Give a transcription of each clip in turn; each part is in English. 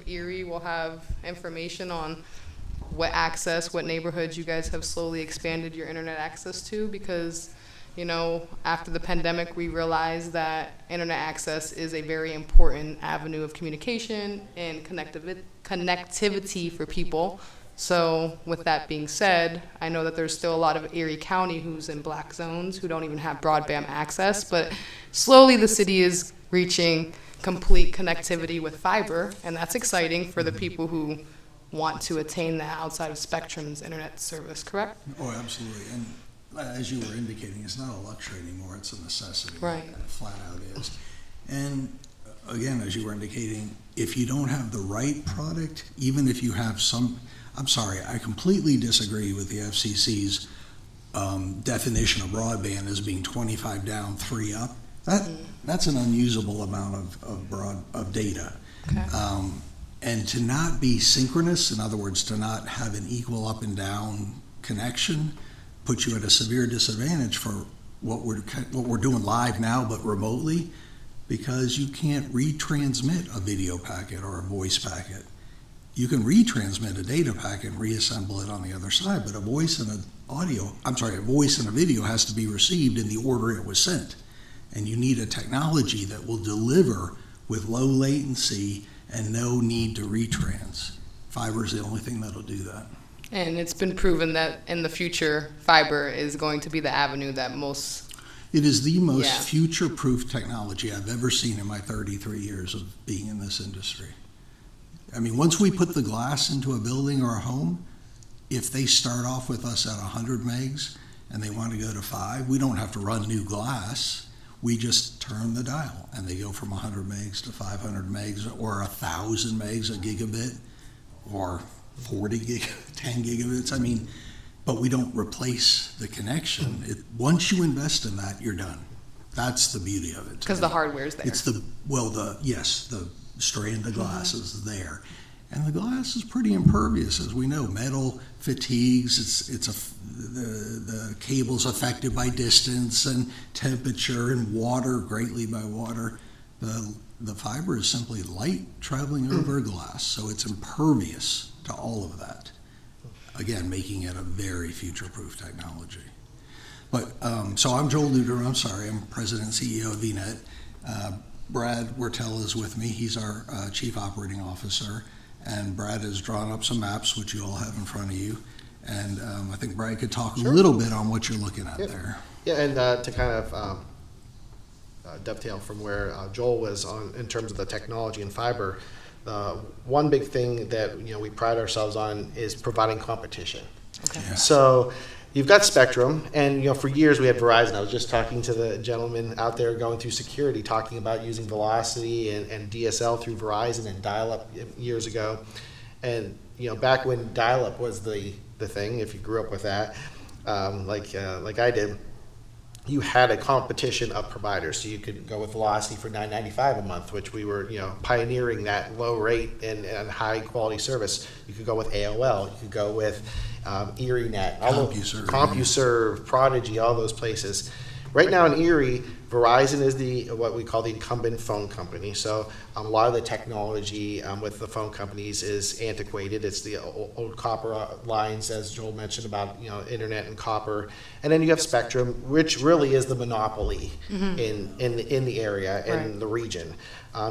Erie will have information on what neighborhoods you guys have slowly expanded your internet access to, because after the pandemic, we realized that internet access is a very important avenue of communication and connectivity for people. So with that being said, I know that there's still a lot of Erie County who's in black zones who don't even have broadband access, but slowly the city is reaching complete connectivity with fiber, and that's exciting for the people who want to attain that outside of Spectrum's internet service, correct? Oh, absolutely. And as you were indicating, it's not a luxury anymore, it's a necessity. Right. It flat out is. And again, as you were indicating, if you don't have the right product, even if you have I completely disagree with the FCC's definition of broadband as being 25 down, 3 up. That's an unusable amount of data. Okay. And to not be synchronous, in other words, to not have an equal up and down connection, puts you at a severe disadvantage for what we're doing live now, but remotely, because you can't retransmit a video packet or a voice packet. You can retransmit a data packet and reassemble it on the other side, but a voice and a video has to be received in the order it was sent. And you need a technology that will deliver with low latency and no need to retrans. Fiber is the only thing that'll do that. And it's been proven that in the future, fiber is going to be the avenue that most... It is the most future-proof technology I've ever seen in my 33 years of being in this industry. I mean, once we put the glass into a building or a home, if they start off with us at 100 megs and they want to go to 5, we don't have to run new glass. We just turn the dial and they go from 100 megs to 500 megs or 1,000 megs, a gigabit, or 10 gigabits. I mean, but we don't replace the connection. Once you invest in that, you're done. That's the beauty of it. Because the hardware's there. It's the strand of glass is there. And the glass is pretty impervious, as we know. Metal fatigues, the cable's affected by distance and temperature and water, greatly by water. The fiber is simply light traveling over glass, so it's impervious to all of that. Again, making it a very future-proof technology. But, so I'm Joel Luter, I'm President and CEO of VNet. Brad Wertel is with me. He's our Chief Operating Officer. And Brad has drawn up some maps, which you all have in front of you. And I think Brad could talk a little bit on what you're looking at there. Yeah, and to kind of dovetail from where Joel was on in terms of the technology and fiber, one big thing that we pride ourselves on is providing competition. Okay. Yeah. So you've got Spectrum, and for years we had Verizon. I was just talking to the gentleman out there going through security, talking about using Velocity and DSL through Verizon and dial-up years ago. And back when dial-up was the thing, if you grew up with that, like I did, you had a competition of providers. So you could go with Velocity for $9.95 a month, which we were pioneering that low rate and high quality service. You could go with AOL. You could go with ErieNet, CompuServe, Prodigy, all those places. Right now in Erie, Verizon is what we call the incumbent phone company. So a lot of the technology with the phone companies is antiquated. It's the old copper lines, as Joel mentioned about internet and copper. And then you have Spectrum, which really is the monopoly in the area and the region.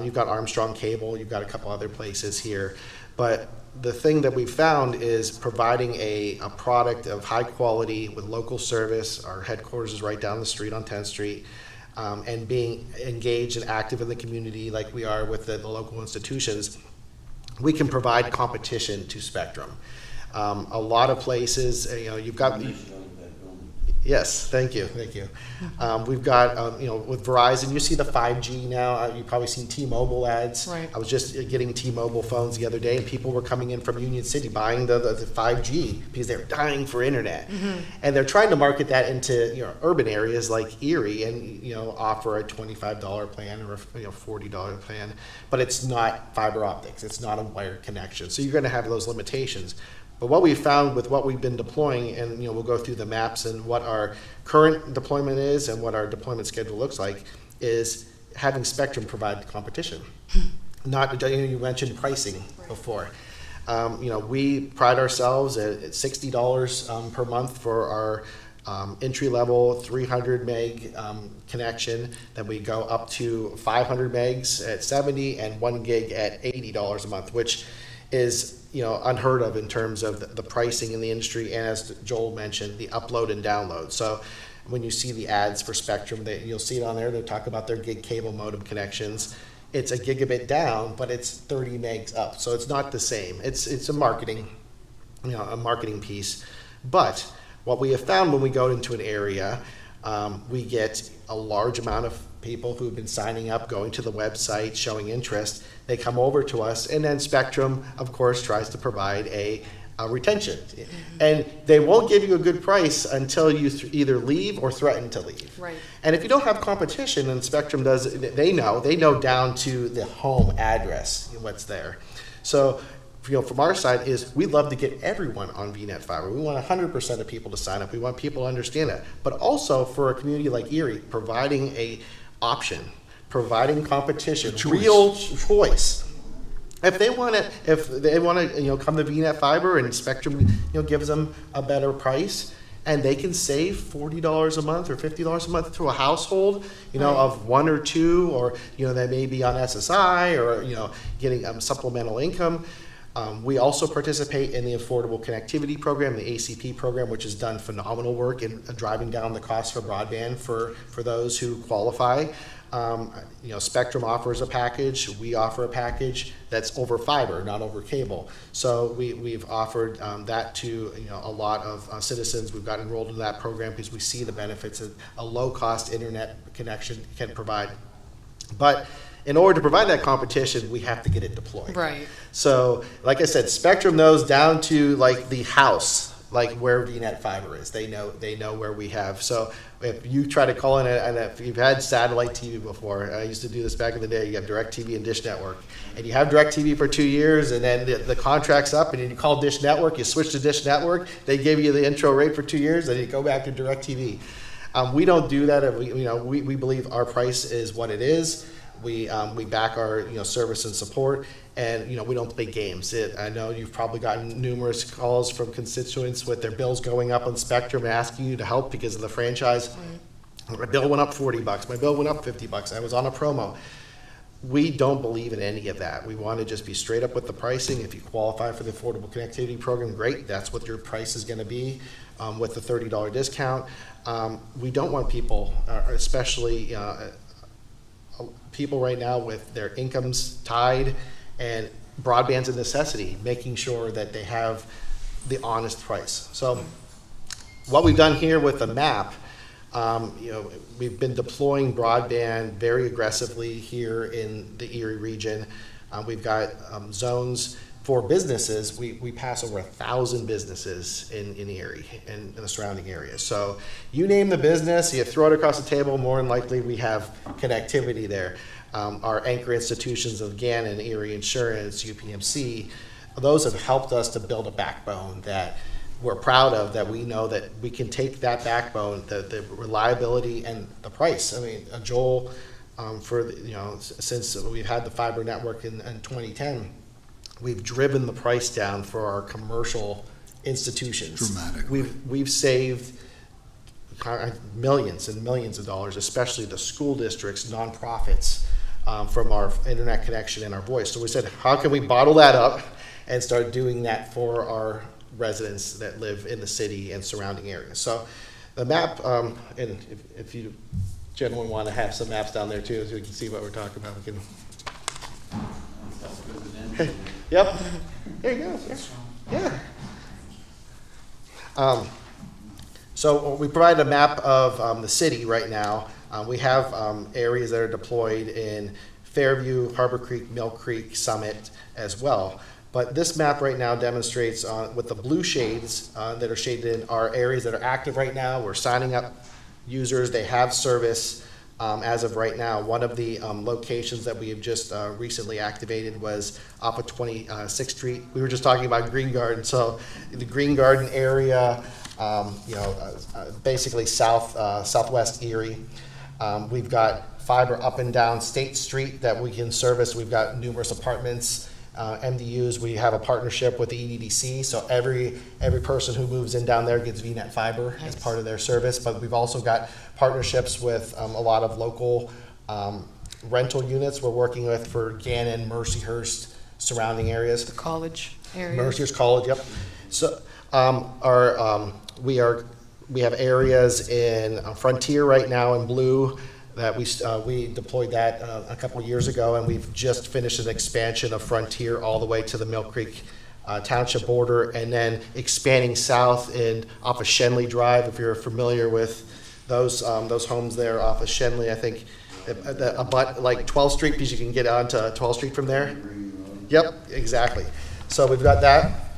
You've got Armstrong Cable. You've got a couple other places here, but the thing that we've found is providing a product of high quality with local service. Our headquarters is right down the street on 10th Street, and being engaged and active in the community like we are with the local institutions, we can provide competition to Spectrum. A lot of places, you've got... Yes, thank you. We've got, with Verizon, you see the 5G now. You've probably seen T-Mobile ads. Right. I was just getting T-Mobile phones the other day, and people were coming in from Union City buying the 5G because they're dying for internet. And they're trying to market that into urban areas like Erie and offer a $25 plan or a $40 plan, but it's not fiber optics. It's not a wired connection. So you're going to have those limitations. But what we found with what we've been deploying, and we'll go through the maps and what our current deployment is and what our deployment schedule looks like, is having Spectrum provide competition. You mentioned pricing before. We pride ourselves at $60 per month for our entry level 300 meg connection. Then we go up to 500 megs at $70 and 1 gig at $80 a month, which is unheard of in terms of the pricing in the industry. And as Joel mentioned, the upload and download. So when you see the ads for Spectrum, you'll see it on there. They talk about their gig cable modem connections. It's a gigabit down, but it's 30 megs up. So it's not the same. It's a marketing piece. But what we have found when we go into an area, we get a large amount of people who've been signing up, going to the website, showing interest. They come over to us, and then Spectrum, of course, tries to provide a retention. And they won't give you a good price until you either leave or threaten to leave. Right. And if you don't have competition, and Spectrum does, they know down to the home address what's there. So, from our side is we'd love to get everyone on VNet Fiber. We want 100% of people to sign up. We want people to understand that. But also for a community like Erie, providing a option, providing competition, real choice. If they want to, come to VNet Fiber and Spectrum, gives them a better price, and they can save $40 a month or $50 a month to a household, of one or two, or they may be on SSI or getting supplemental income. We also participate in the Affordable Connectivity Program, the ACP program, which has done phenomenal work in driving down the cost for broadband for those who qualify. Spectrum offers a package. We offer a package that's over fiber, not over cable. So we've offered that to a lot of citizens. We've got enrolled in that program because we see the benefits that a low-cost internet connection can provide. But in order to provide that competition, we have to get it deployed. Right. So, like I said, Spectrum knows down to the house, where VNet Fiber is. They know where we have. So if you try to call in, and if you've had satellite TV before, I used to do this back in the day. You have DirecTV and Dish Network, and you have DirecTV for 2 years, and then the contract's up, and then you call Dish Network. You switch to Dish Network. They give you the intro rate for 2 years, then you go back to DirecTV. We don't do that. We believe our price is what it is. We back our service and support, and we don't play games. I know you've probably gotten numerous calls from constituents with their bills going up on Spectrum and asking you to help because of the franchise. Right. My bill went up $40. My bill went up $50. I was on a promo. We don't believe in any of that. We want to just be straight up with the pricing. If you qualify for the Affordable Connectivity Program, great. That's what your price is going to be with the $30 discount. We don't want people, especially people right now with their incomes tied and broadband's a necessity, making sure that they have the honest price. So what we've done here with the map, we've been deploying broadband very aggressively here in the Erie region. We've got zones for businesses. We pass over 1,000 businesses in Erie and in the surrounding areas. So you name the business, you throw it across the table, more than likely we have connectivity there. Our anchor institutions of Gannon, Erie Insurance, UPMC, those have helped us to build a backbone that we're proud of, that we know that we can take that backbone, the reliability and the price. I mean, Joel, since we've had the fiber network in 2010, we've driven the price down for our commercial institutions. Dramatically. We've saved millions and millions of dollars, especially the school districts, nonprofits, from our internet connection and our voice. So we said, how can we bottle that up and start doing that for our residents that live in the city and surrounding areas? So the map, and if you gentlemen want to have some maps down there too, so we can see what we're talking about. We can. Yep. There you go. Yeah. So we provide a map of the city right now. We have areas that are deployed in Fairview, Harbor Creek, Mill Creek, Summit as well. But this map right now demonstrates with the blue shades that are shaded in are areas that are active right now. We're signing up users. They have service as of right now. One of the locations that we have just recently activated was off of 26th Street. We were just talking about Green Garden. So the Green Garden area, basically southwest Erie. We've got fiber up and down State Street that we can service. We've got numerous apartments, MDUs. We have a partnership with the EDDC, so every person who moves in down there gets VNet fiber as part of their service. But we've also got partnerships with a lot of local rental units we're working with for Gannon, Mercyhurst, surrounding areas. The college area. Mercyhurst College, yep. So we have areas in Frontier right now in blue that we deployed that a couple of years ago, and we've just finished an expansion of Frontier all the way to the Mill Creek Township border, and then expanding south off of Shenley Drive. If you're familiar with those homes there off of Shenley, I think about like 12th Street, because you can get onto 12th Street from there. Yep, exactly. So we've got that,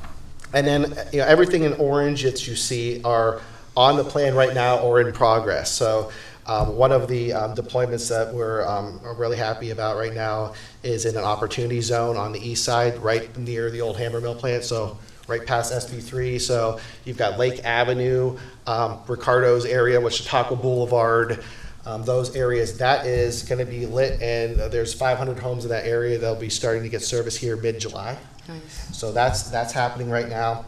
and then everything in orange that you see are on the plan right now or in progress. So one of the deployments that we're really happy about right now is in an opportunity zone on the east side, right near the old Hammer Mill plant, so right past SB3. So you've got Lake Avenue, Ricardo's area, Chautauqua Boulevard, those areas. That is going to be lit, and there's 500 homes in that area. They'll be starting to get service here mid-July. Nice. So that's happening right now.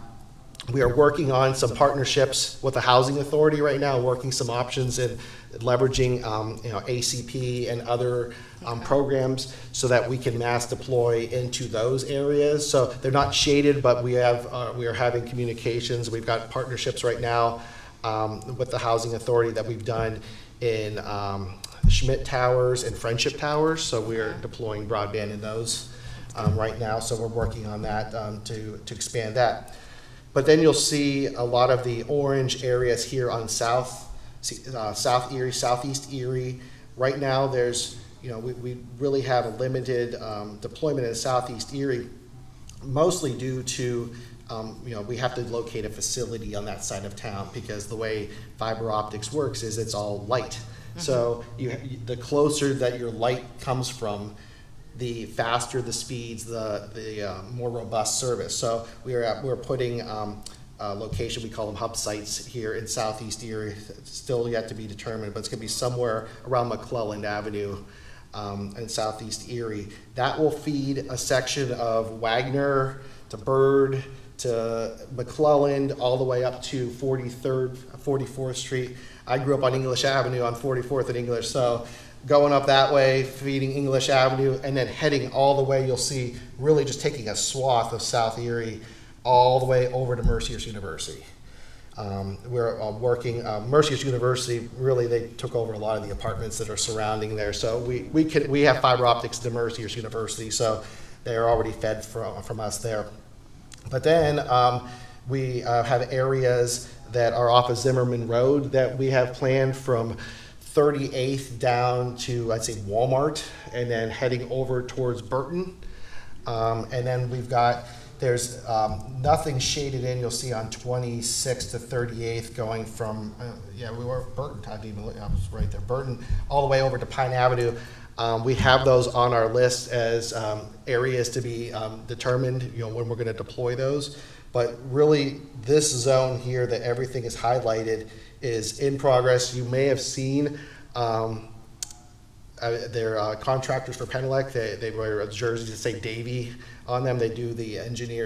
We are working on some partnerships with the Housing Authority right now, working some options and leveraging ACP and other programs so that we can mass deploy into those areas. So they're not shaded, but we are having communications. We've got partnerships right now with the Housing Authority that we've done in Schmidt Towers and Friendship Towers. So we are deploying broadband in those right now. So we're working on that to expand that. But then you'll see a lot of the orange areas here on South Erie, Southeast Erie. Right now, there's, we really have a limited deployment in Southeast Erie, mostly due to, we have to locate a facility on that side of town, because the way fiber optics works is it's all light. Mm-hmm. So the closer that your light comes from, the faster the speeds, the more robust service. So we're putting a location, we call them hub sites here in Southeast Erie. It's still yet to be determined, but it's going to be somewhere around McClelland Avenue in Southeast Erie. That will feed a section of Wagner to Bird to McClelland, all the way up to 44th Street. I grew up on English Avenue on 44th and English, so going up that way, feeding English Avenue, and then heading all the way, you'll see really just taking a swath of South Erie all the way over to Mercyhurst University. We're working, Mercyhurst University, really they took over a lot of the apartments that are surrounding there. So we have fiber optics to Mercyhurst University, so they are already fed from us there. But then we have areas that are off of Zimmerman Road that we have planned from 38th down to, I'd say, Walmart, and then heading over towards Burton. And then there's nothing shaded in, you'll see on 26th to 38th going from, we were Burton, I was right there, Burton, all the way over to Pine Avenue. We have those on our list as areas to be determined, when we're gonna deploy those. But really, this zone here that everything is highlighted is in progress. You may have seen they're contractors for Penelec. They wear jerseys that say Davy on them. They do the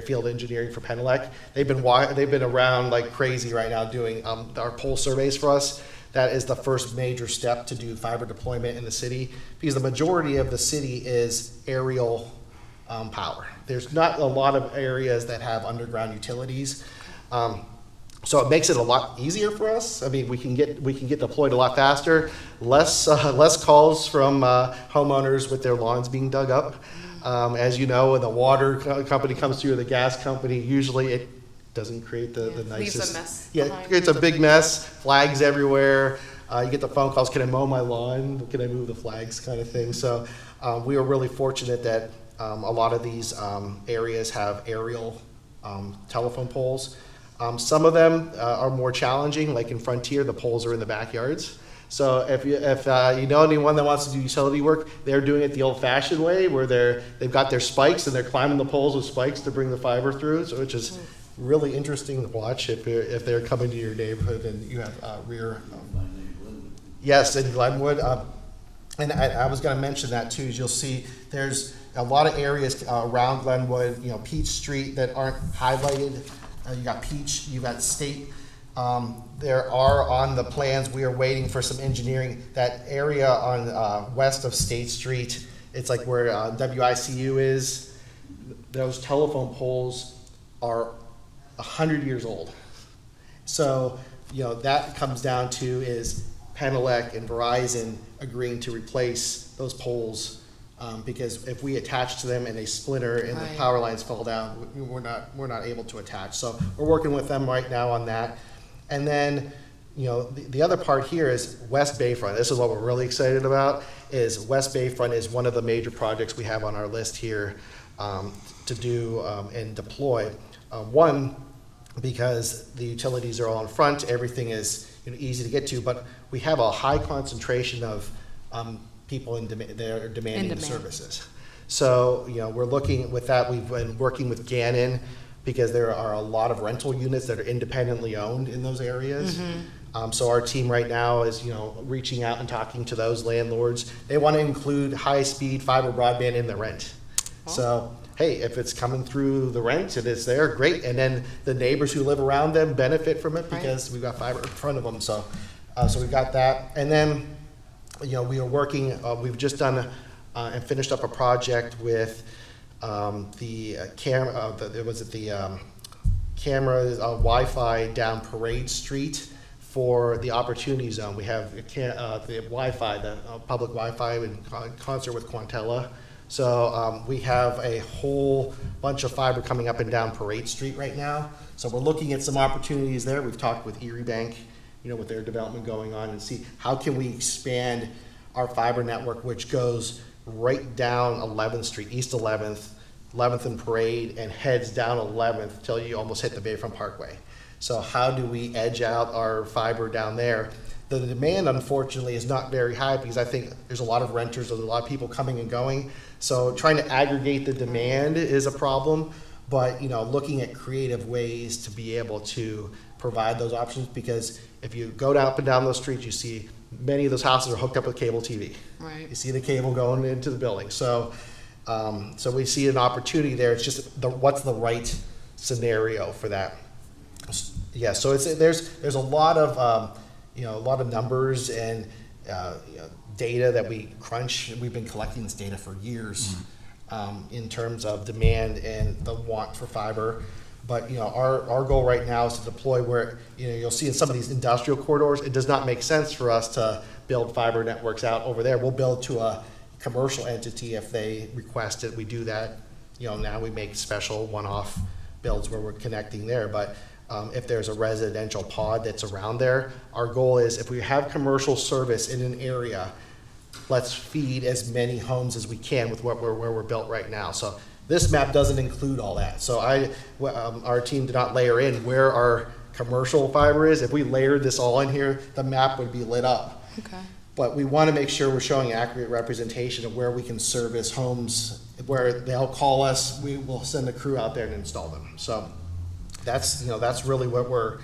field engineering for Penelec. They've been around like crazy right now doing our pole surveys for us. That is the first major step to do fiber deployment in the city, because the majority of the city is aerial power. There's not a lot of areas that have underground utilities. So it makes it a lot easier for us. I mean, we can get deployed a lot faster. Less calls from homeowners with their lawns being dug up. As you know, when the water company comes through, or the gas company, usually it doesn't create the nicest. Leaves a mess. Yeah, it creates a big mess. Flags everywhere. You get the phone calls. Can I mow my lawn? Can I move the flags? Kind of thing. So we are really fortunate that a lot of these areas have aerial telephone poles. Some of them are more challenging, like in Frontier, the poles are in the backyards. So if you know anyone that wants to do utility work, they're doing it the old-fashioned way, where they've got their spikes and they're climbing the poles with spikes to bring the fiber through, which is really interesting to watch if they're coming to your neighborhood and you have rear. Yes, in Glenwood. And I was going to mention that too. Is you'll see there's a lot of areas around Glenwood, Peach Street that aren't highlighted. You got Peach, you got State. There are on the plans. We are waiting for some engineering. That area on west of State Street, it's like where WICU is. Those telephone poles are 100 years old. So that comes down to is Penelec and Verizon agreeing to replace those poles, because if we attach to them and they splinter and the power lines fall down, we're not able to attach. So we're working with them right now on that. And then the other part here is West Bayfront. This is what we're really excited about. Is West Bayfront is one of the major projects we have on our list here to do and deploy. One, because the utilities are all in front, everything is easy to get to, but we have a high concentration of people that are demanding the services. So we're looking with that. We've been working with Gannon because there are a lot of rental units that are independently owned in those areas. So our team right now is reaching out and talking to those landlords. They want to include high-speed fiber broadband in the rent. So hey, if it's coming through the rent and it's there, great. And then the neighbors who live around them benefit from it because we've got fiber in front of them. So we've got that. And then, we are working, we've just done and finished up a project with the camera Wi-Fi down Parade Street for the Opportunity Zone. We have the Wi-Fi, the public Wi-Fi in concert with Quantella. So we have a whole bunch of fiber coming up and down Parade Street right now. So we're looking at some opportunities there. We've talked with Erie Bank, with their development going on, and see how can we expand our fiber network, which goes right down 11th Street, East 11th and Parade, and heads down 11th till you almost hit the Bayfront Parkway. So how do we edge out our fiber down there? The demand, unfortunately, is not very high because I think there's a lot of renters, there's a lot of people coming and going. So trying to aggregate the demand is a problem, but looking at creative ways to be able to provide those options, because if you go up and down those streets, you see many of those houses are hooked up with cable TV. Right. You see the cable going into the building. So we see an opportunity there. It's just what's the right scenario for that. Yeah. So there's a lot of a lot of numbers and data that we crunch. We've been collecting this data for years in terms of demand and the want for fiber. But our goal right now is to deploy where you'll see in some of these industrial corridors, it does not make sense for us to build fiber networks out over there. We'll build to a commercial entity if they request it. We do that. Now we make special one-off builds where we're connecting there. But if there's a residential pod that's around there, our goal is if we have commercial service in an area, let's feed as many homes as we can with where we're built right now. So this map doesn't include all that. So our team did not layer in where our commercial fiber is. If we layered this all in here, the map would be lit up. Okay. But we want to make sure we're showing accurate representation of where we can service homes, where they'll call us, we will send a crew out there and install them. So that's really what we're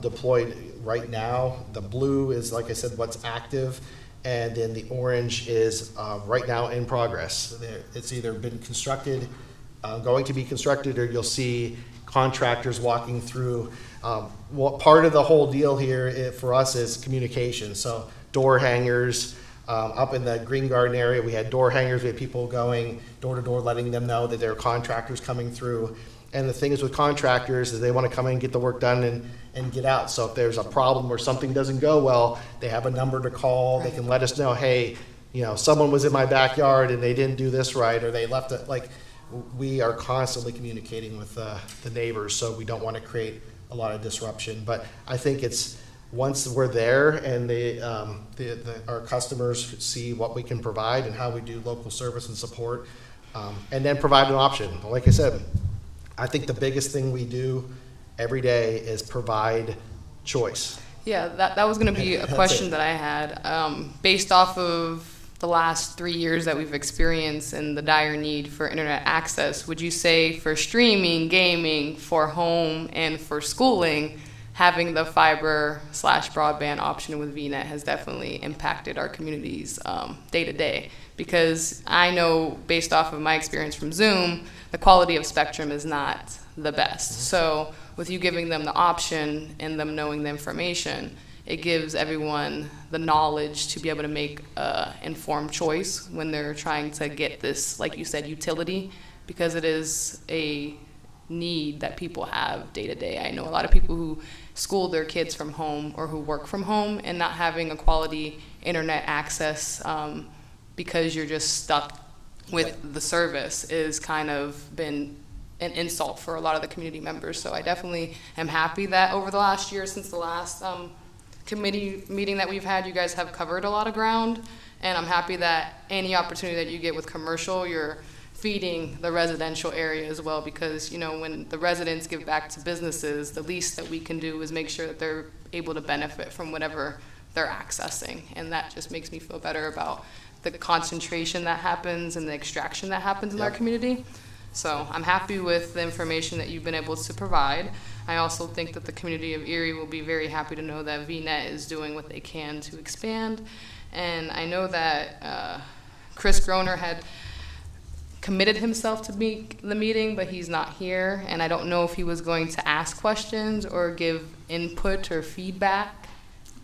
deployed right now. The blue is, like I said, what's active. And then the orange is right now in progress. It's either been constructed, going to be constructed, or you'll see contractors walking through. Part of the whole deal here for us is communication. So door hangers, up in the Green Garden area, we had door hangers. We had people going door to door, letting them know that there are contractors coming through. And the thing is with contractors is they want to come in and get the work done and get out. So if there's a problem or something doesn't go well, they have a number to call. Right. They can let us know, hey, someone was in my backyard and they didn't do this right, or they left it. Like, we are constantly communicating with the neighbors, so we don't want to create a lot of disruption. But I think it's once we're there and our customers see what we can provide and how we do local service and support, and then provide an option. Like I said, I think the biggest thing we do every day is provide choice. Yeah, that was going to be a question that I had. Based off of the last 3 years that we've experienced and the dire need for internet access, would you say for streaming, gaming, for home, and for schooling, having the fiber/broadband option with VNet has definitely impacted our communities day to day, because I know based off of my experience from Zoom, the quality of spectrum is not the best. So with you giving them the option and them knowing the information, it gives everyone the knowledge to be able to make an informed choice when they're trying to get this, like you said, utility, because it is a need that people have day to day. I know a lot of people who school their kids from home or who work from home, and not having a quality internet access because you're just stuck with the service is kind of been an insult for a lot of the community members. So I definitely am happy that over the last year, since the last committee meeting that we've had, you guys have covered a lot of ground, and I'm happy that any opportunity that you get with commercial, you're feeding the residential area as well, because when the residents give back to businesses, the least that we can do is make sure that they're able to benefit from whatever they're accessing, and that just makes me feel better about the concentration that happens and the extraction that happens in our community. So I'm happy with the information that you've been able to provide. I also think that the community of Erie will be very happy to know that VNet is doing what they can to expand. And I know that Chris Groner had committed himself to the meeting, but he's not here. And I don't know if he was going to ask questions or give input or feedback.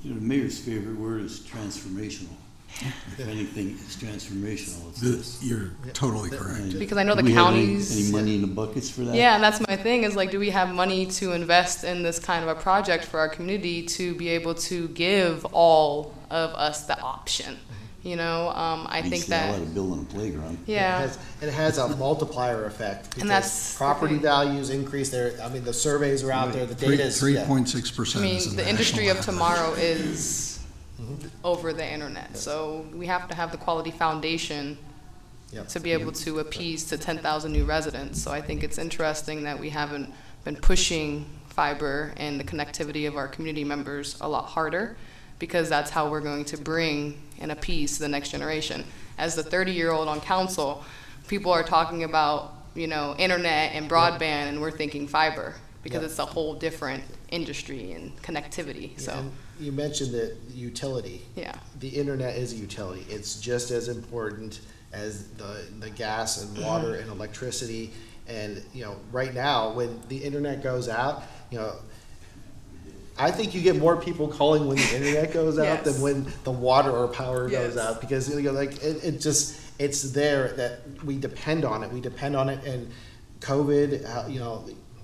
The mayor's favorite word is transformational. If anything, it's transformational. It's this. You're totally correct. Because I know Do the we have counties. any money in the buckets for that? Yeah, and that's my thing is, like, do we have money to invest in this kind of a project for our community to be able to give all of us the option? I think that. A lot of building a playground. Yeah. It has a multiplier effect, because And that's property the thing. values increase there. I mean, the surveys are out there, the data is. 3.6%. I mean, is the industry national of tomorrow is over the internet. So we have to have the quality foundation Yep. to be able to appease to 10,000 new residents. So I think it's interesting that we haven't been pushing fiber and the connectivity of our community members a lot harder, because that's how we're going to bring and appease the next generation. As the 30-year-old on council, people are talking about, internet and broadband, and we're thinking fiber, because Yep. it's a whole different industry and connectivity. So, And you mentioned the utility. yeah. The internet is a utility. It's just as important as the gas and water and electricity. And right now, when the internet goes out, I think you get more people calling when the internet goes out Yes. than when the water or power goes Yes. out, because it's there that we depend on it. We depend on it, and COVID,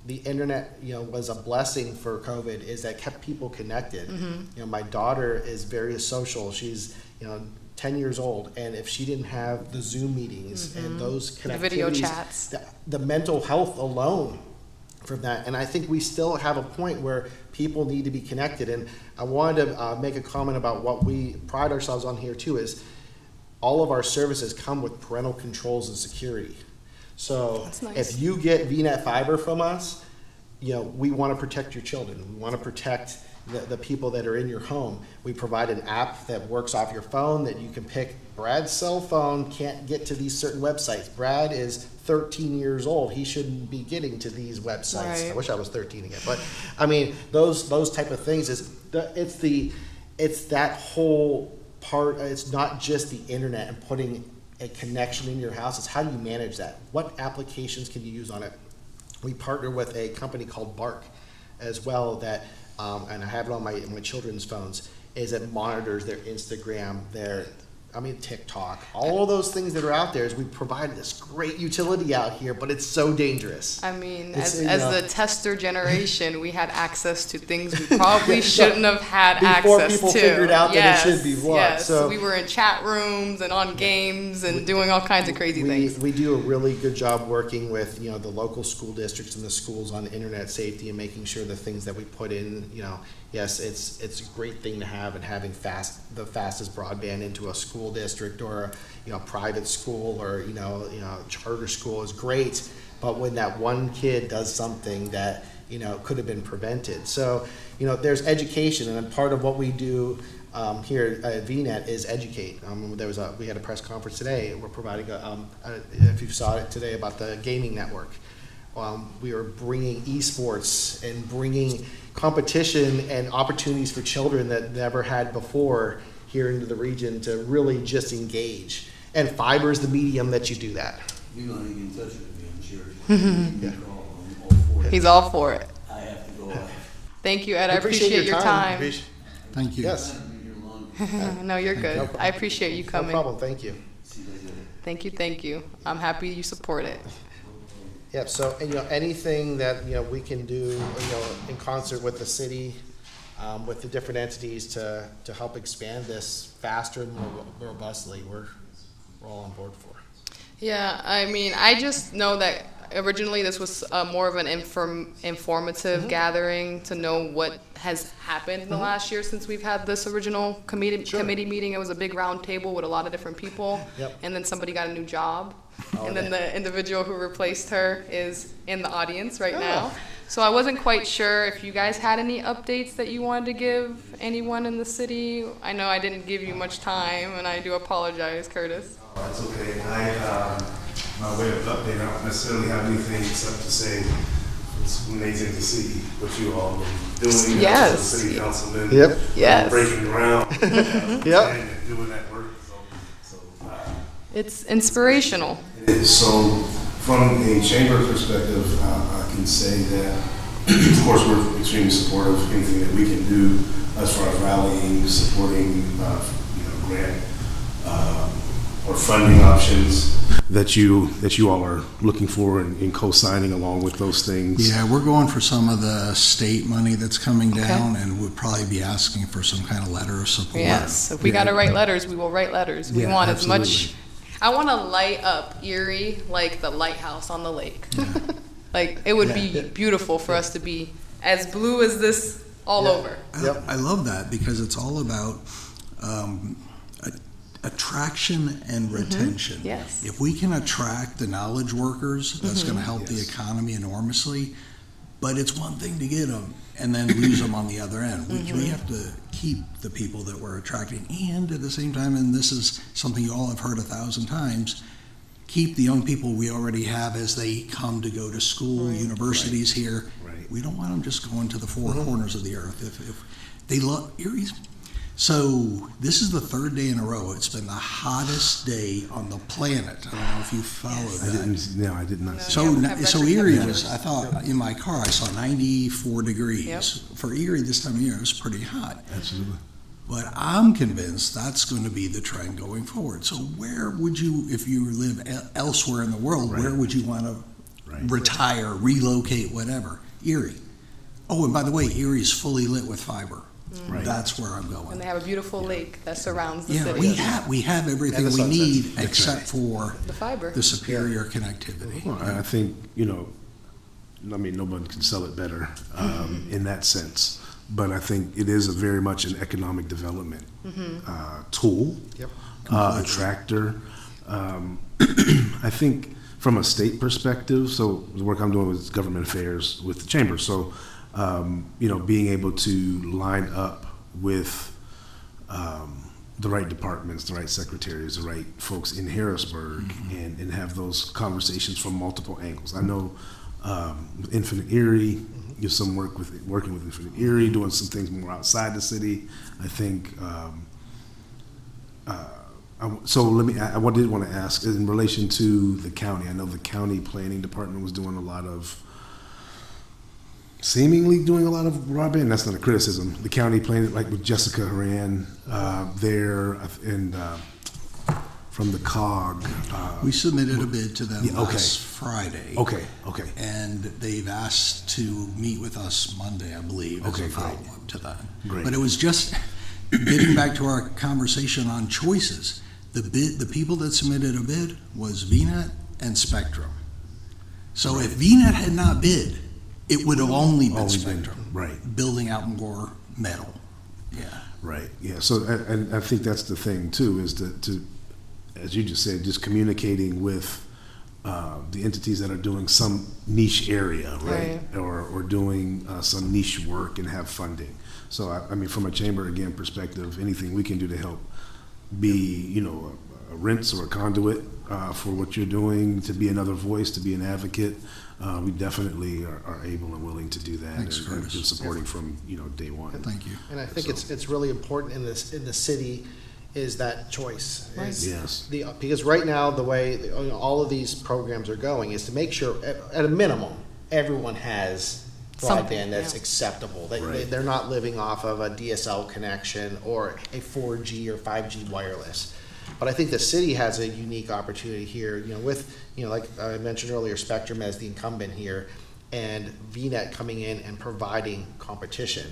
the internet, was a blessing for COVID, is that kept people connected. My daughter is very social. She's 10 years old, and if she didn't have the Zoom meetings and those The connectivities, video chats. the mental health alone from that. And I think we still have a point where people need to be connected. And I wanted to make a comment about what we pride ourselves on here too, is all of our services come with parental controls and security. So That's nice. if you get VNet fiber from us, we want to protect your children. We want to protect the people that are in your home. We provide an app that works off your phone that you can pick. Brad's cell phone can't get to these certain websites. Brad is 13 years old. He shouldn't be getting to these websites. Right. I wish I was 13 again. But I mean, those type of things it's that whole part. It's not just the internet and putting a connection in your house. It's how do you manage that? What applications can you use on it? We partner with a company called Bark as well that, and I have it on my children's phones, is it monitors their Instagram, TikTok, all of those things that are out there. Is we provide this great utility out here, but it's so dangerous. I mean, It's, as the tester generation, we had access to things we probably shouldn't have had Before access people to. figured out that it Yes, should be blocked. Yes, So- we were in chat rooms and on games and doing all kinds of crazy things. We do a really good job working with the local school districts and the schools on internet safety and making sure the things that we put in, yes, it's a great thing to have, and having the fastest broadband into a school district or a private school or charter school is great. But when that one kid does something that could have been prevented, so there's education, and part of what we do here at VNet is educate. We had a press conference today. We're providing if you saw it today, about the gaming network. we are bringing esports and bringing competition and opportunities for children that never had before here into the region to really just engage. And fiber is the medium that you do that. You know, you can touch it with me, I'm sure. Yeah. I'm all for it. He's all for it. I have to go out. Thank you, Ed. I appreciate your time. Thank you. Yes. No, you're good. I appreciate you No coming. problem. Thank you. See you later. Thank you, thank you. I'm happy you support it. Yep. So, and, anything that, we can do, in concert with the city, with the different entities to help expand this faster and more robustly, we're all on board for. Yeah, I mean, I just know that originally this was more of an informative gathering to know what has happened in the last year since we've had this original committee meeting. It was a big round table with a lot of different people. Yep. And then somebody got a new job. Oh, and then yeah. the individual who replaced her is in the audience right now. So I wasn't quite sure if you guys had any updates that you wanted to give anyone in the city. I know I didn't give you much time, and I do apologize, Curtis. Oh, that's okay. My way of update, I don't necessarily have anything except to say it's amazing to see what you all are doing. Yes. As a city councilman. Yep. Yes. Breaking ground. Yep. And doing that work. So It's inspirational. it is. So from a chamber perspective, I can say that, of course, we're extremely supportive of anything that we can do as far as rallying, supporting, grant or funding options that you all are looking for and co-signing along with those things. Yeah, we're going for some of the state money that's coming down, and we'll probably be asking for some kind of letter of support. Yes. If we got to write letters, we will write letters. We Yeah, want absolutely. as much. I want to light up Erie like the lighthouse on the lake. Like, it would be beautiful for us to be as blue as this all over. Yep. I love that because it's all about attraction and retention. Yes. If we can attract the knowledge workers, that's going to help the economy enormously. But it's one thing to get them and then lose them on the other end. We have to keep the people that we're attracting, and at the same time, and this is something you all have heard 1,000 times, keep the young people we already have as they come to go to school, universities here. Right. We don't want them just going to the four corners of the earth. If they love Erie's. So this is the third day in a row. It's been the hottest day on the planet. I don't know if you followed that. I did not. No. So, Yeah, we have so record Erie temperatures. was, I thought, in my car, I saw 94 degrees. Yep. For Erie this time of year, it was pretty hot. Absolutely. But I'm convinced that's going to be the trend going forward. So where would you, if you live elsewhere in the world, Right. where would you want to Right. retire, relocate, whatever? Erie. Oh, and by the way, Erie's fully lit with fiber. Right. That's where I'm And going. they have a beautiful lake that surrounds the Yeah, city. we have everything And the we sunsets. need That's except right. for The fiber. the superior connectivity. Well, I think, I mean, no one can sell it better in that sense. But I think it is very much an economic development tool, Yep. attractor. I think from a state perspective, so the work I'm doing with government affairs with the chamber, so, being able to line up with the right departments, the right secretaries, the right folks in Harrisburg, and have those conversations from multiple angles. I know with Infinite Erie, there's some working with Infinite Erie, doing some things more outside the city. I think. I did want to ask in relation to the county. I know the county planning department was seemingly doing a lot of broadband. That's not a criticism. The county planning, like with Jessica Horan there, and from the COG. We submitted a bid to them Yeah, okay. last Friday. Okay. And they've asked to meet with us Monday, I believe, as Okay, a great. follow-up to that. Great. But it was just getting back to our conversation on choices. The people that submitted a bid was VNet and Spectrum. So if VNet had not bid, it would have only been Spectrum. Right. Building out more metal. Yeah. Right. Yeah. So, and I think that's the thing too, is to as you just said, just communicating with the entities that are doing some niche area, right? Or doing some niche work and have funding. So, I mean, from a chamber again perspective, anything we can do to help be, a rinse or a conduit for what you're doing, to be another voice, to be an advocate. We definitely are able and willing to do that. Thanks, and Curtis. been supporting from day one. Thank you. And I think it's really important in the city is that choice. Right. Yes. Because right now, the way all of these programs are going is to make sure, at a minimum, everyone has Something, broadband that's yeah. acceptable. Right. They're not living off of a DSL connection or a 4G or 5G wireless. But I think the city has a unique opportunity here, with, like I mentioned earlier, Spectrum as the incumbent here, and VNet coming in and providing competition,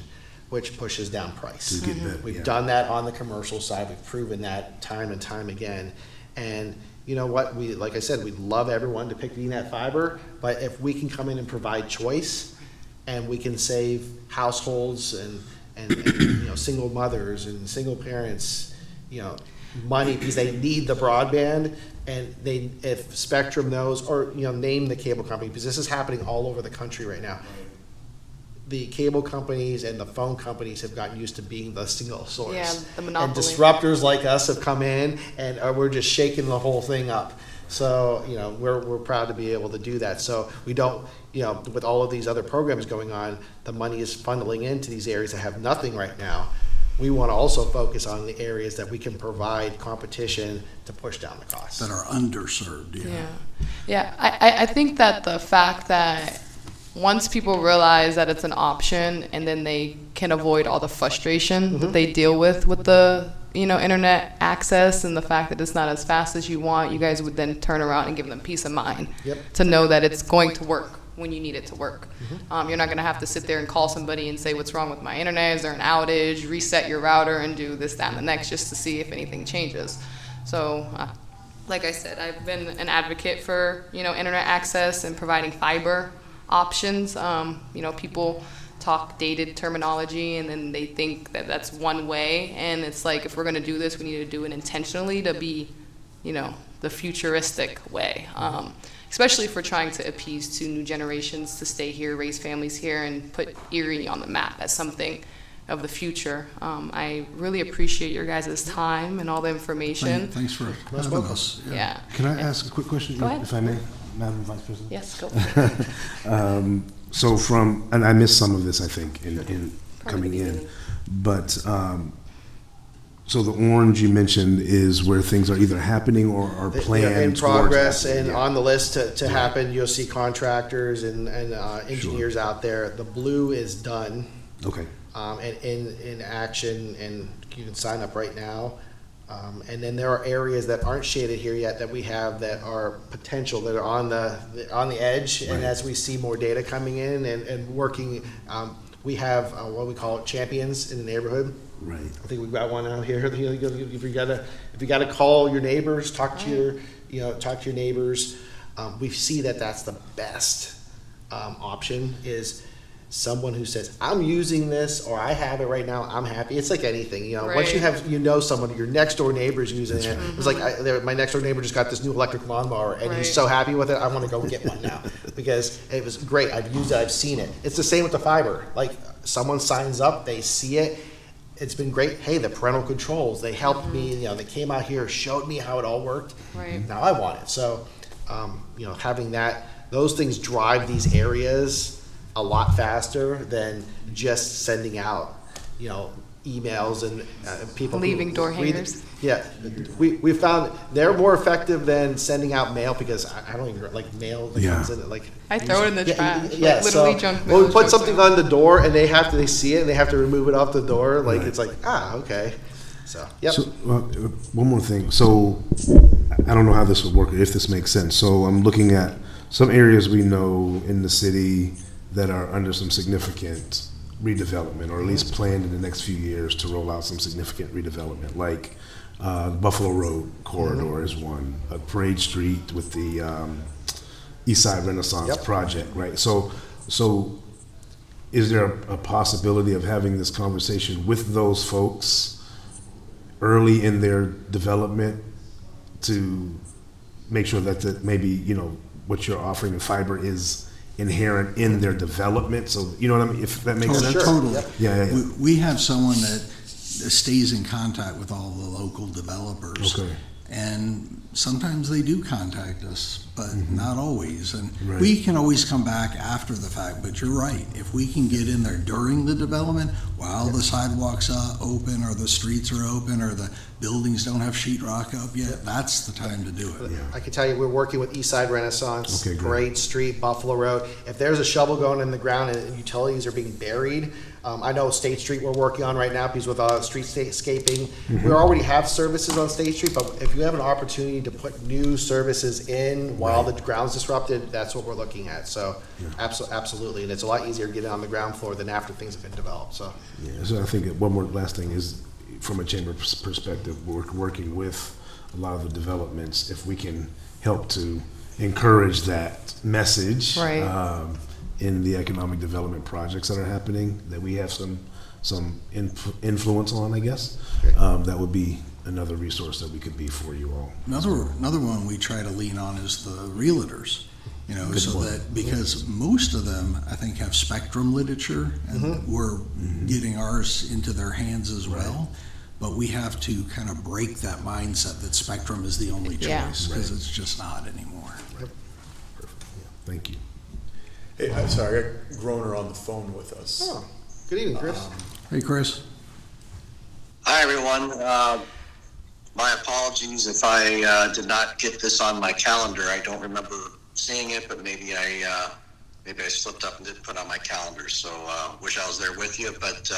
which pushes down price. To get that, We've yeah. done that on the commercial side. We've proven that time and time again. And you know what? Like I said, we'd love everyone to pick VNet Fiber, but if we can come in and provide choice, and we can save households and single mothers and single parents, money because they need the broadband, and if Spectrum knows, or name the cable company, because this is happening all over the country right now. The cable companies and the phone companies have gotten used to being the single source. Yeah, the And monopoly. disruptors like us have come in, and we're just shaking the whole thing up. So, we're proud to be able to do that. So we don't, with all of these other programs going on, the money is funneling into these areas that have nothing right now. We want to also focus on the areas that we can provide competition to push down the costs. That are underserved, Yeah, I think that the fact that once people realize that it's an option, and then they can avoid all the frustration that they deal with the internet access, and the fact that it's not as fast as you want, you guys would then turn around and give them peace of mind to know that it's going to work when you need it to work. You're not going to have to sit there and call somebody and say, what's wrong with my internet? Is there an outage? Reset your router and do this, that, and the next, just to see if anything changes. So like I said, I've been an advocate for internet access and providing fiber options. People talk dated terminology, and then they think that that's one way, and it's like, if we're going to do this, we need to do it intentionally to be the futuristic way, especially if we're trying to appease to new generations to stay here, raise families here, and put Erie on the map as something of the future. I really appreciate your guys' time and all the information. Thanks for having us. Yeah. Can I ask a quick question, Go ahead. if I may, Madam Vice President? Yes, go for it. So and I missed some of this, I think, in coming in, beginning. but so the orange you mentioned is where things are either happening or are planned in towards progress happening, and yeah. on the list to happen. You'll see contractors and engineers out there. The blue is done. Okay. And in action, and you can sign up right now. And then there are areas that aren't shaded here yet that we have that are potential, that are on the edge. And Right. as we see more data coming in and working, we have what we call champions in the neighborhood. Right. I think we've got one out here. If you gotta call your neighbors, talk to your neighbors. We see that that's the best option is someone who says, I'm using this, or I have it right now, I'm happy. It's like anything, once you Right. have, someone, your next door neighbor's using it. It's like, my next door neighbor just got this new electric lawnmower, and he's Right. so happy with it, I want to go get one now. Because it was great, I've used it, I've seen it. It's the same with the fiber. Like, someone signs up, they see it, it's been great. Hey, the parental controls, they helped me, they came out here, showed me how it all worked. Right. Now I want it. So, having those things drive these areas a lot faster than just sending out, emails and people Leaving who door read- hangers. Yeah, we found they're more effective than sending out mail, because I don't even like mail that Yeah. comes in like. I throw it in the trash, Yeah, like literally so junk when mail. we put something on the door and they see it and they have to remove it off the door, like Right. it's like okay, so yep. So, one more thing. So, I don't know how this would work, or if this makes sense. So, I'm looking at some areas we know in the city that are under some significant redevelopment, or at least planned in the next few years to roll out some significant redevelopment, like Buffalo Road corridor is one, Parade Street with the East Side Renaissance Yep. project, right? So is there a possibility of having this conversation with those folks early in their development to make sure that maybe, what you're offering in fiber is inherent in their development? So, you know what I mean? If that makes sense? Sure. Totally. Yep. Yeah. We have someone that stays in contact with all the local developers. Okay. And sometimes they do contact us, but not always. And Right. we can always come back after the fact, but you're right. If we can get in there during the development, while the sidewalks are open, or the streets are open, or the buildings don't have sheetrock up yet, that's the time to do it. I can tell you, we're working with Eastside Renaissance, Okay, great. Parade Street, Buffalo Road. If there's a shovel going in the ground and utilities are being buried, I know State Street we're working on right now because with streetscaping, we already have services on State Street, but if you have an opportunity to put new services in while the ground's disrupted, that's what we're looking at. So absolutely, and it's a lot easier to get it on the ground floor than after things have been developed, so. Yeah, so I think that one more last thing is, from a chamber perspective, we're working with a lot of the developments, if we can help to encourage that message. Right. In the economic development projects that are happening, that we have some influence on, I guess. That would be another resource that we could be for you all. Another one we try to lean on is the realtors, so that, because most of them, I think, have Spectrum literature, and we're getting ours into their hands as well. But we have to kind of break that mindset that Spectrum is the only Yeah. choice, because it's just not anymore. Thank you. Hey, I'm sorry, I got Groner on the phone with us. Oh, good evening, Chris. Hey, Chris? Hi, everyone. My apologies if I did not get this on my calendar. I don't remember seeing it, but maybe I slipped up and didn't put it on my calendar. So wish I was there with you. But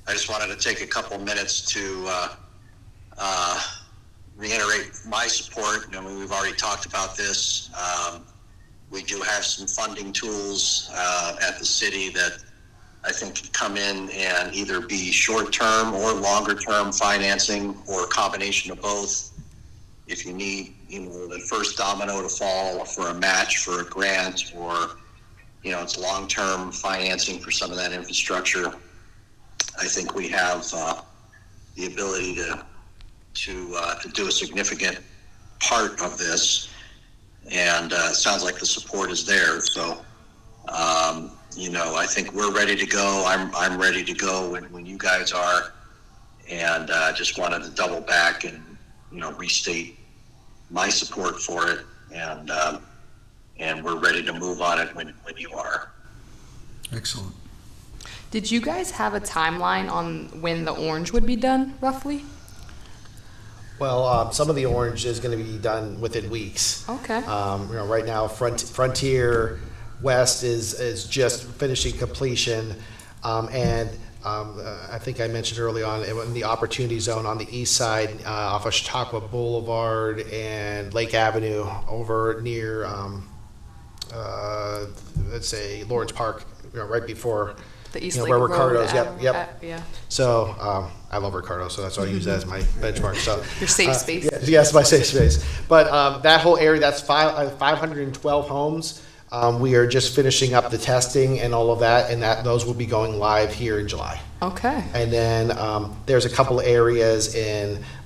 I just wanted to take a couple minutes to reiterate my support. We've already talked about this. We do have some funding tools at the city that I think could come in and either be short-term or longer-term financing, or a combination of both. If you need, the first domino to fall for a match for a grant, or, it's long-term financing for some of that infrastructure, I think we have the ability to do a significant part of this. And it sounds like the support is there. So, I think we're ready to go. I'm ready to go when you guys are. And just wanted to double back and, restate my support for it. And we're ready to move on it when you are. Excellent. Did you guys have a timeline on when the orange would be done, roughly? Well, some of the orange is going to be done within weeks. Okay. Right now, Frontier West is just finishing completion, and I think I mentioned early on in the Opportunity Zone on the east side, off of Chautauqua Boulevard and Lake Avenue, over near, let's say Lawrence Park, right before. The East where Lake Ricardo's, Road, yep. Yeah. So I love Ricardo, so that's why I use that as my benchmark. So Your safe space. Yes, my safe space. But that whole area, that's 512 homes. We are just finishing up the testing and all of that, and those will be going live here in July. Okay. And then there's a couple areas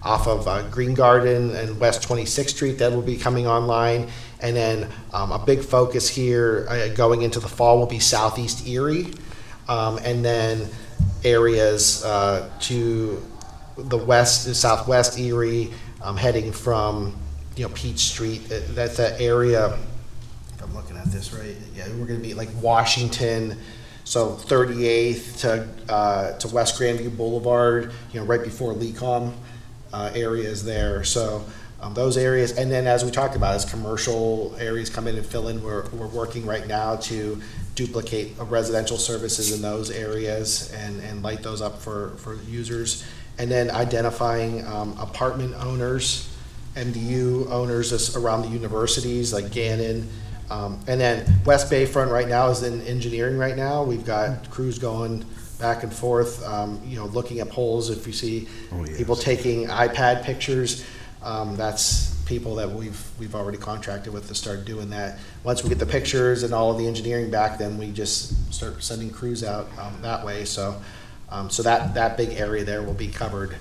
off of Green Garden and West 26th Street that will be coming online. And then a big focus here going into the fall will be Southeast Erie. And then areas to the southwest Erie, heading from Peach Street. That's that area. If I'm looking at this right, yeah, we're going to be like Washington, so 38th to West Grandview Boulevard. Right before Lecom areas there. So those areas, and then as we talked about, as commercial areas come in and fill in, we're working right now to duplicate residential services in those areas and light those up for users, and then identifying apartment owners, MDU owners around the universities like Gannon, and then West Bayfront right now is in engineering right now. We've got crews going back and forth, looking at poles. If you see people taking iPad pictures, that's people that we've already contracted with to start doing that. Once we get the pictures and all of the engineering back, then we just start sending crews out that way. So that big area there will be covered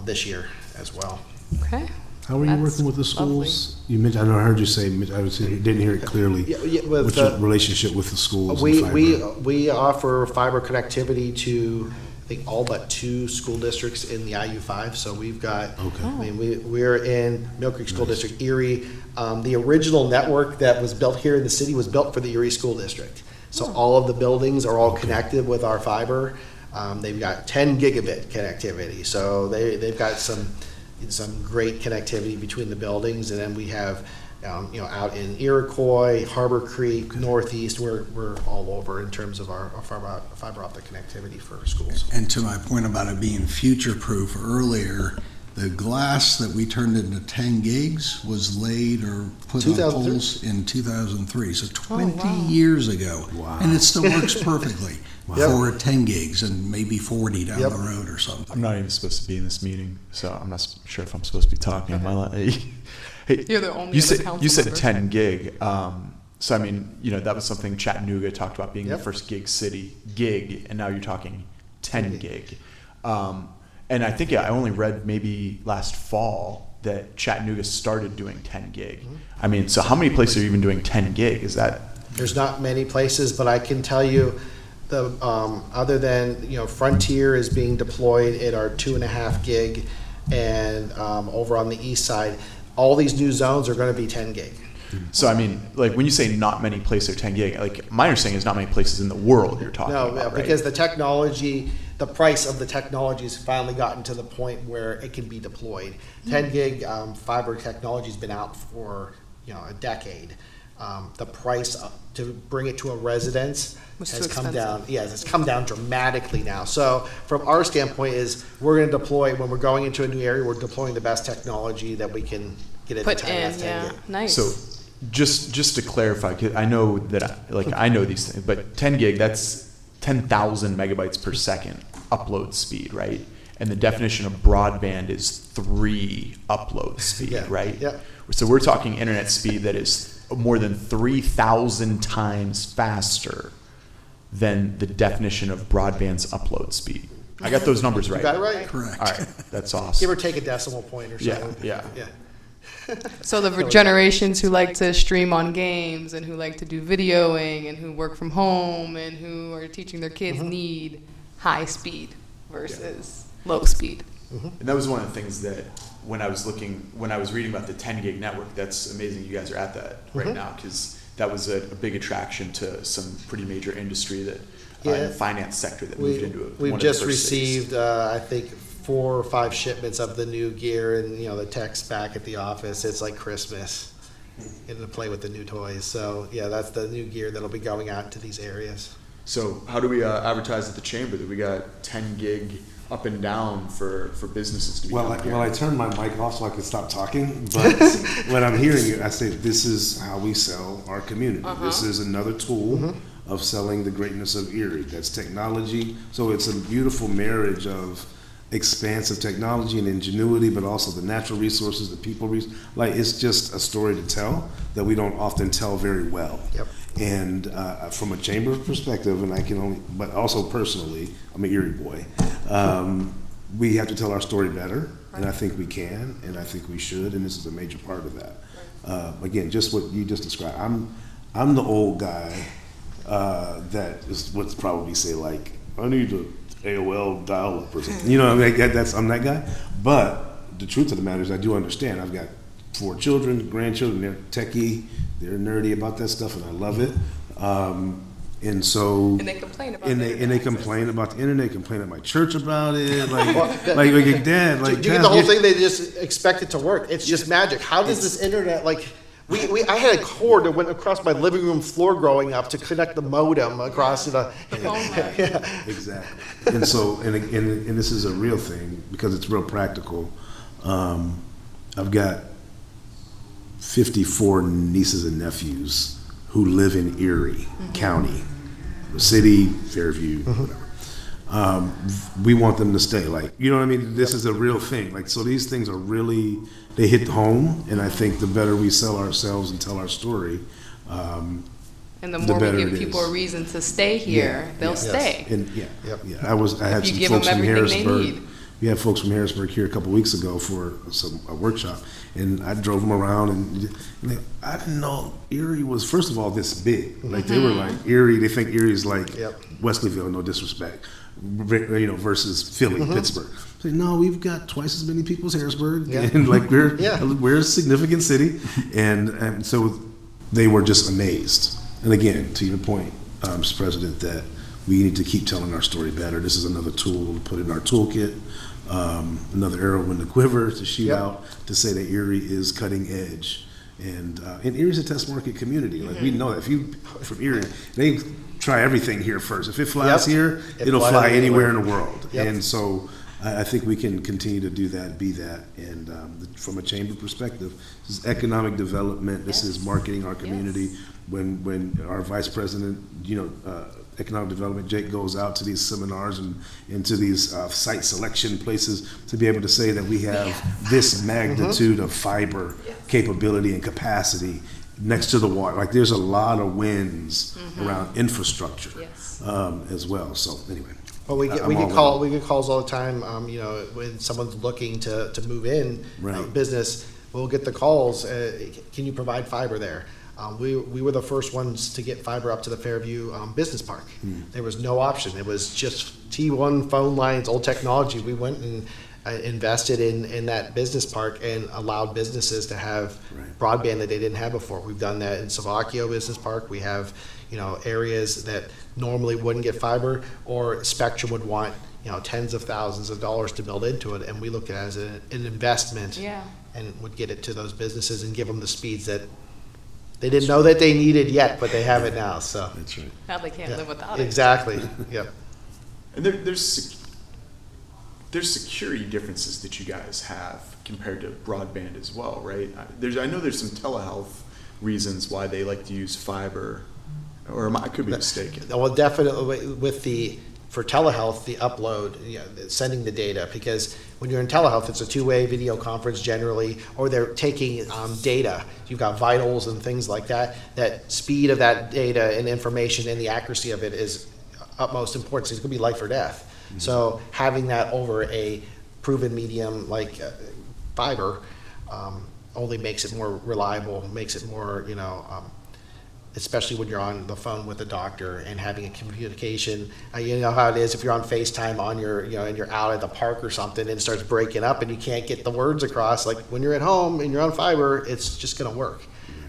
this year as well. Okay. How are you working with the schools? You mentioned, I heard you say, didn't hear it clearly. What's your relationship with the schools? We offer fiber connectivity to I think all but 2 school districts in the IU5. So we've got, Okay. I mean, we're in Mill Creek School District, Erie. The original network that was built here in the city was built for the Erie School District. So all of the buildings are all connected with our fiber. They've got 10 gigabit connectivity. So they've got some great connectivity between the buildings. And then we have, out in Iroquois, Harbor Creek, Northeast, we're all over in terms of our fiber optic connectivity for schools. And to my point about it being future-proof earlier, the glass that we turned into 10 gigs was laid or put on 2003. poles in 2003, so 20 wow. years ago. Wow. And it still works perfectly Yep. for 10 gigs and maybe 40 down Yep. the road or I'm something. not even supposed to be in this meeting, so I'm not sure if I'm supposed to be talking. Am I hey, You're the only you other said council member. 10 gig. So I mean, that was something Chattanooga talked about being Yep. the first gig, and now you're talking 10 gig. And I think I only read maybe last fall that Chattanooga started doing 10 gig. Mm-hmm. I mean, so how many places are even doing 10 gig? Is that There's not many places, but I can tell you, other than Frontier is being deployed at our 2.5 gig, and over on the east side, all these new zones are going to be 10 gig. so? I mean, like when you say not many places are 10 gig, like my understanding is not many places in the world you're talking No, about, right? because the price of the technology has finally gotten to the point where it can be deployed. 10 gig fiber technology has been out for a decade. The price to bring it to a residence Was has too come down. expensive. Yes, it's come down dramatically now. So from our standpoint is we're going to deploy, when we're going into a new area, we're deploying the best technology that we can get at Put the time. in, That's 10 yeah, gig. nice. So just to clarify, 'cause I know that I know these things, but 10 gig, that's 10,000 megabytes per second upload speed, right? And the definition of broadband is 3 upload speed, Yeah, right? yeah. So we're talking internet speed that is more than 3,000 times faster than the definition of broadband's upload speed. I got those numbers right. You got it right? Correct. All right, that's Give awesome. or take a decimal point or Yeah, so. yeah. So the generations who like to stream on games and who like to do videoing and who work from home and who are teaching their kids need high speed versus low speed. And that was one of the things that when I was reading about the 10 gig network, that's amazing you guys are at that right now, because that was a big attraction to some pretty major industry that in Yeah. the finance sector that moved into it. We've just received, I think, 4 or 5 shipments of the new gear, and the tech's back at the office. It's like Christmas, getting to play with the new toys. So yeah, that's the new gear that'll be going out to these areas. So how do we advertise at the chamber that we got 10 gig up and down for businesses to be Well, here? I turned my mic off so I could stop talking, but when I'm hearing you, I say this is how we sell our community. This is another tool of selling the greatness of Erie. That's technology. So it's a beautiful marriage of expansive technology and ingenuity, but also the natural resources, the people. It's just a story to tell that we don't often tell very well. Yep. And from a chamber perspective, but also personally, I'm an Erie boy. We have to tell our story better, and I think we can, and I think we should, and this is a major part of that. Again, just what you just described. I'm the old guy that is what's probably say like, I need a AOL dial-up or something. I'm that guy. But the truth of the matter is, I do understand. I've got 4 children, grandchildren. They're techie. They're nerdy about that stuff, and I love it. And so, And they complain about and the they internet complain about the internet, complain at my church about it, like Dad, Do like you get Dad, the whole thing? They just expect it to work. It's just magic. How does this internet, I had a cord that went across my living room floor growing up to connect the modem across the phone line. yeah. Exactly. And so, and this is a real thing because it's real practical. I've got 54 nieces and nephews who live in Erie County, city, Fairview, whatever. We want them to stay. This is a real thing. So these things are really, they hit home, and I think the better we sell ourselves and tell our story, And the the more better we give it people is. a reason to stay here, they'll Yes. stay. And Yep. I had you some give folks them from everything they Harrisburg. need. We had folks from Harrisburg here a couple weeks ago for a workshop, and I drove them around, and I didn't know Erie was, first of all, this big. They were like Erie. They think Erie is like Yep. Wesleyville. No disrespect, versus Philly, Pittsburgh. Say, no, we've got twice as many people as Harrisburg, Yeah. and like we're Yeah. a significant city, and so they were just amazed. And again, to your point, Mr. President, that we need to keep telling our story better. This is another tool to put in our toolkit, another arrow in the quiver to shoot Yep. out to say that Erie is cutting edge. And Erie's a test market community. Like we know that if you from Erie, they try everything here first. If it flies Yep. here, It it'll flies fly anywhere anywhere. in the world. Yep. And so I think we can continue to do that, be that. And from a chamber perspective, this is economic development. This is marketing our community. When our vice president, economic development, Jake, goes out to these seminars and into these site selection places to be able to say that we have this magnitude of fiber capability and capacity next to the water. Like there's a lot of wins around infrastructure as well. So anyway. Well, we get calls all the time. When someone's looking to move in Right. business, we'll get the calls. Can you provide fiber there? We were the first ones to get fiber up to the Fairview Business Park. There was no option. It was just T1 phone lines, old technology. We went and invested in that business park and allowed businesses to have broadband that they didn't have before. We've done that in Savacchio Business Park. We have areas that normally wouldn't get fiber, or Spectrum would want tens of thousands of dollars to build into it, and we look at it as an investment and would get it to those businesses and give them the speeds that they didn't know that they needed yet, but they have it now. So That's right. Now they can't live without it. exactly. Yep. And there's security differences that you guys have compared to broadband as well, right? I know there's some telehealth reasons why they like to use fiber, or I could be mistaken. Well, definitely for telehealth, the upload, sending the data, because when you're in telehealth, it's a two-way video conference generally, or they're taking data. You've got vitals and things like that. That speed of that data and information and the accuracy of it is utmost important. It's going to be life or death. So having that over a proven medium like fiber only makes it more reliable, makes it more, especially when you're on the phone with a doctor and having a communication. You know how it is if you're on FaceTime on your, and you're out at the park or something and it starts breaking up and you can't get the words across. Like when you're at home and you're on fiber, it's just going to work.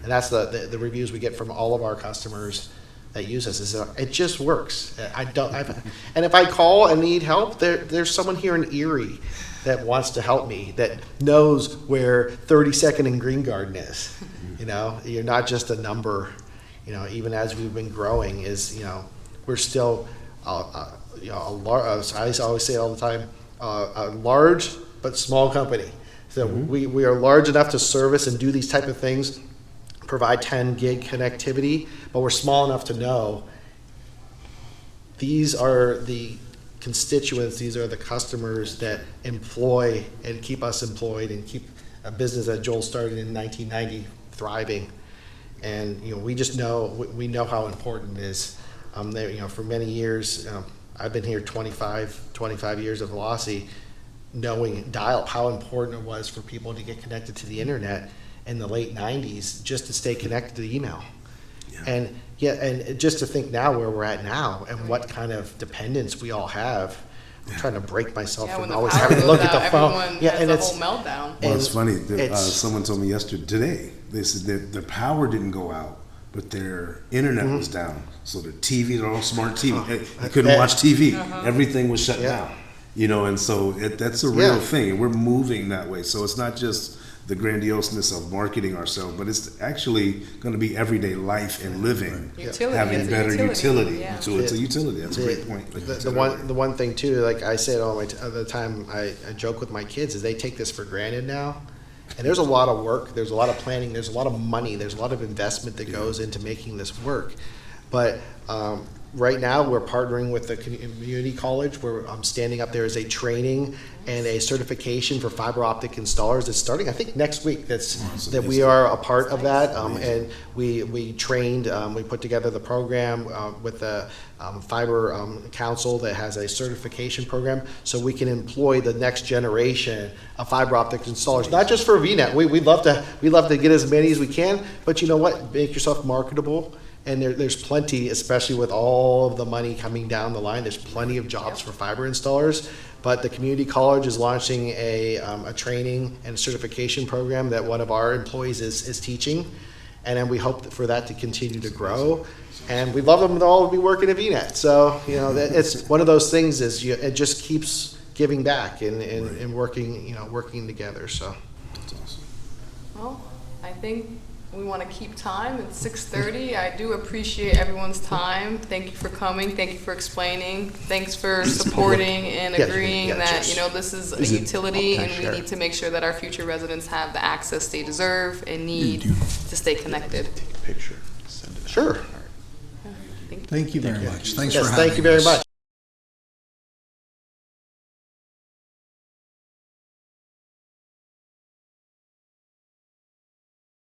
And that's the reviews we get from all of our customers that use us, is it just works. And if I call and need help, there's someone here in Erie that wants to help me, that knows where 32nd and Green Garden is. You're not just a number. Even as we've been growing, we're still a large. I always say it all the time, a large but small company. So we are large enough to service and do these type of things, provide 10 gig connectivity, but we're small enough to know these are the constituents, these are the customers that employ and keep us employed and keep a business that Joel started in 1990 thriving. And we just know, we know how important it is. For many years, I've been here 25 years of Velocity, knowing dial-up, how important it was for people to get connected to the internet in the late 90s, just to stay connected to the email. And just to think now where we're at now and what kind of dependence we all have. I'm trying to break myself When from the always power having to goes look at out, the phone. everyone And has a whole meltdown. Well, it's funny. it's- Someone told me today. They said that their power didn't go out, but their internet was down. So their TV, they're all smart TV. They couldn't watch TV. Everything was shut down. And so that's a real thing. And we're moving that way. So it's not just the grandioseness of marketing ourselves, but it's actually going to be everyday life and living, Utility. having It's a better utility. Yeah. So it's a utility. That's a great point. Like you The said one earlier. the one thing too, like I said all the time, I joke with my kids, is they take this for granted now. And there's a lot of work, there's a lot of planning, there's a lot of money, there's a lot of investment that goes into making this work. But right now, we're partnering with the community college, where I'm standing up there as a training and a certification for fiber optic installers. It's starting, I think, next week. That we are a part of that, and we trained. We put together the program with the Fiber Council that has a certification program, so we can employ the next generation of fiber optic installers. Not just for VNet. We love to get as many as we can, but you know what? Make yourself marketable. And there's plenty, especially with all of the money coming down the line, there's plenty of jobs for fiber installers. But the community college is launching a training and certification program that one of our employees is teaching. And then we hope for that to continue to grow. And we'd love them to all be working at VNet. So, you know, it's one of those things is it just keeps giving back and working, you know, working together. So. That's awesome. Well, I think we want to keep time. It's 6:30. I do appreciate everyone's time. Thank you for coming. Thank you for explaining. Thanks for supporting and agreeing that, you know, this is a utility and we need to make sure that our future residents have the access they deserve and need to stay connected. Take a picture. Send it. Sure. Thank you. Thank you very much. Thanks Yes, for having us. thank you very much.